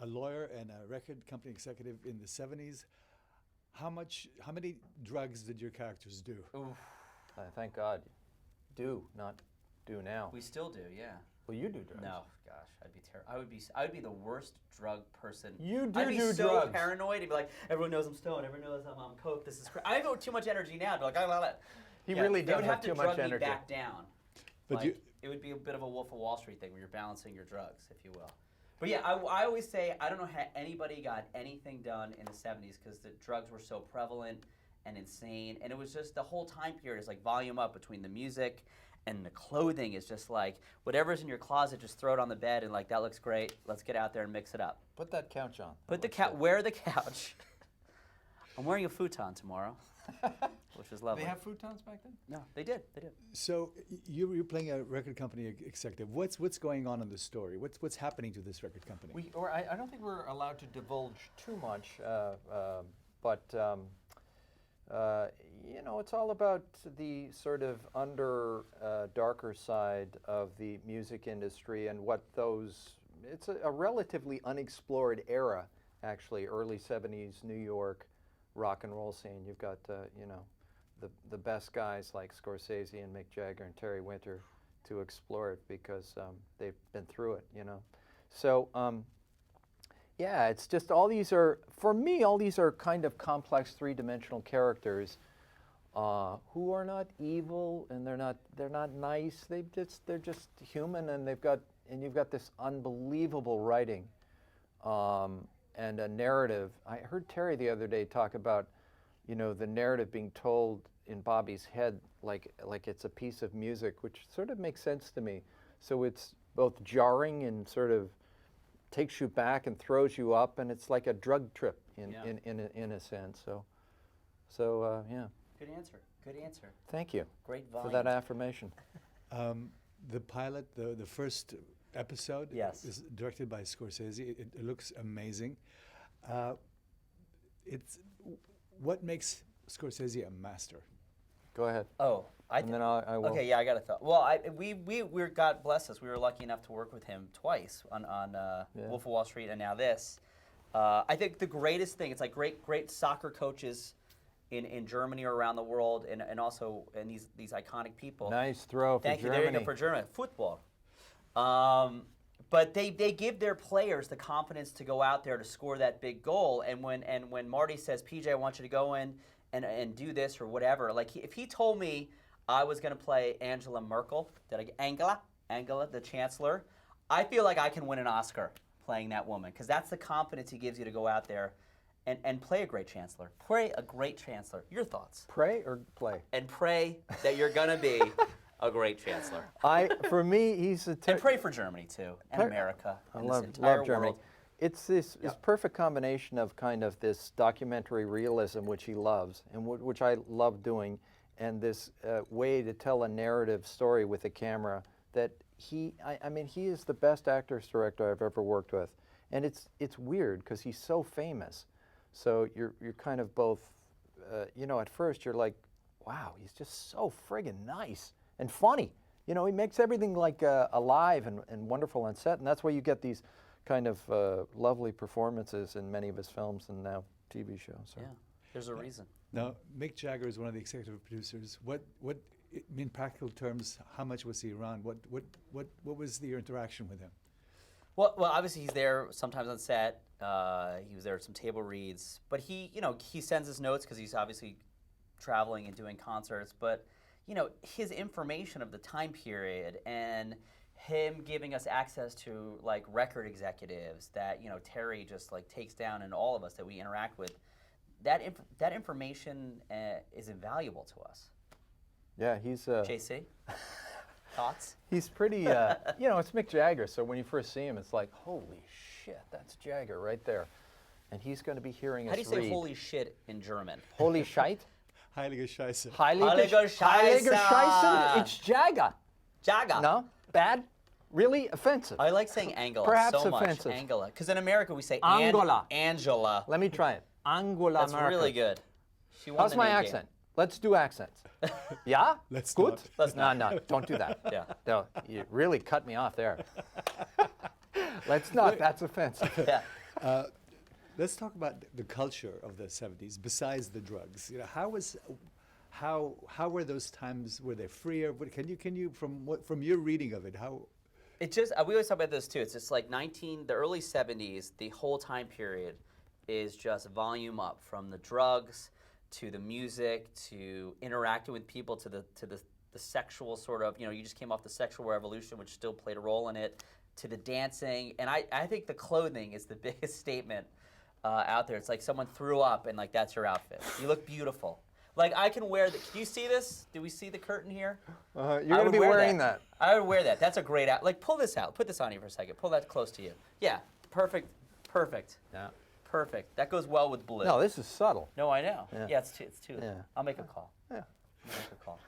a lawyer and a record company executive in the 70s. How many drugs did your characters do? Oof. Thank God. Do, not do now. We still do, yeah. Well, you do drugs. No, gosh, I'd be terrible. I would be the worst drug person. You do I'd be do so drugs. paranoid. I'd be like, everyone knows I'm stoned. Everyone knows I'm on coke. This is crazy. I have too much energy now. I'd be like, I love it. He really they does would have too much to drug energy. me back down. But Like, it would be a bit of a Wolf of Wall Street thing where you're balancing your drugs, if you will. But yeah, I always say I don't know how anybody got anything done in the 70s because the drugs were so prevalent and insane, and it was just the whole time period is like volume up between the music and the clothing is just like whatever's in your closet, just throw it on the bed and like that looks great. Let's get out there and mix it up. Put that couch on. Put the couch. Wear the couch. I'm wearing a futon tomorrow, which is lovely. They have futons back then? No, they did. They did. So you're playing a record company executive. What's going on in the story? What's happening to this record company? I don't think we're allowed to divulge too much, but you know, it's all about the sort of darker side of the music industry and what those. It's a relatively unexplored era, actually, early '70s New York rock and roll scene. You've got you know, the best guys like Scorsese and Mick Jagger and Terry Winter to explore it because they've been through it, you know. So yeah, it's just all these are, for me, all these are kind of complex three-dimensional characters who are not evil and they're not nice. They're just human, and you've got this unbelievable writing and a narrative. I heard Terry the other day talk about, you know, the narrative being told in Bobby's head like it's a piece of music, which sort of makes sense to me. So it's both jarring and sort of takes you back and throws you up, and it's like a drug trip in a sense. So yeah. Good answer. Good answer. Thank you. Great volume. For that affirmation. The pilot, the first episode, yes, is directed by Scorsese. It looks amazing. What makes Scorsese a master? Go ahead. Oh, I will. Okay, yeah, I got a thought. Well, we're God bless us. We were lucky enough to work with him twice on Wolf of Wall Street and now this. I think the greatest thing, it's like great soccer coaches in Germany or around the world, and also these iconic people. Nice throw for Thank Germany. you. There you go for Germany. Football. But they give their players the confidence to go out there to score that big goal. And when Marty says, PJ, I want you to go in and do this or whatever, like if he told me I was going to play Angela Merkel, Angela, the Chancellor, I feel like I can win an Oscar playing that woman, because that's the confidence he gives you to go out there and play a great Chancellor. Play a great Chancellor. Your thoughts? Pray or play? And pray that you're going to be a great Chancellor. For me, he's a... And pray for Germany, too, and America, and this entire love Germany. world. It's this perfect combination of kind of this documentary realism, which he loves, and which I love doing, and this way to tell a narrative story with a camera that I mean, he is the best actor's director I've ever worked with. And it's weird, because he's so famous. So you're kind of both, you know, at first you're like, wow, he's just so friggin' nice and funny. You know, he makes everything like alive and wonderful on set, and that's why you get these kind of lovely performances in many of his films and now TV shows. So. Yeah, there's a reason. Now, Mick Jagger is one of the executive producers. In practical terms, how much was he around? What was your interaction with him? Well, obviously he's there sometimes on set. He was there at some table reads, but he sends his notes because he's obviously traveling and doing concerts. But you know, his information of the time period and him giving us access to like record executives that, you know, Terry just like takes down, and all of us that we interact with, that information is invaluable to us. Yeah, he's JC, thoughts? He's pretty, you know, it's Mick Jagger, so when you first see him, it's like, holy shit, that's Jagger right there. And he's going to be hearing us read. How do you say holy shit in German? Holy shite? Heilige Scheiße. Heilige Scheiße. It's Jagger. Jagger. No? Bad? Really offensive. I like saying Angela Perhaps so much. offensive. Angela. Because in America we say Angola. Angela. Let me try it. Angola. That's America. really good. How's my accent? Let's do accents. Yeah? Let's Good? not. Let's not. No, don't do that. Yeah. No, you really cut me off there. Let's not. That's offensive. Yeah. Let's talk about the culture of the 70s, besides the drugs. You know, how were those times? Were they freer? Can you from your reading of it, how? It just, we always talk about this too. It's just like the early 70s, the whole time period is just volume up, from the drugs to the music to interacting with people to the sexual sort of, you just came off the sexual revolution, which still played a role in it, to the dancing. And I think the clothing is the biggest statement out there. It's like someone threw up and like that's your outfit. You look beautiful. Like I can wear can you see this? Do we see the curtain here? You're going to be wearing that. I would wear that. That's a great out. Like pull this out. Put this on here for a second. Pull that close to you. Yeah, perfect. Yeah. Perfect. That goes well with blue. No, this is subtle. No, I know. Yeah. Yeah, it's too. Yeah. I'll make a call. Yeah. I'll make a call.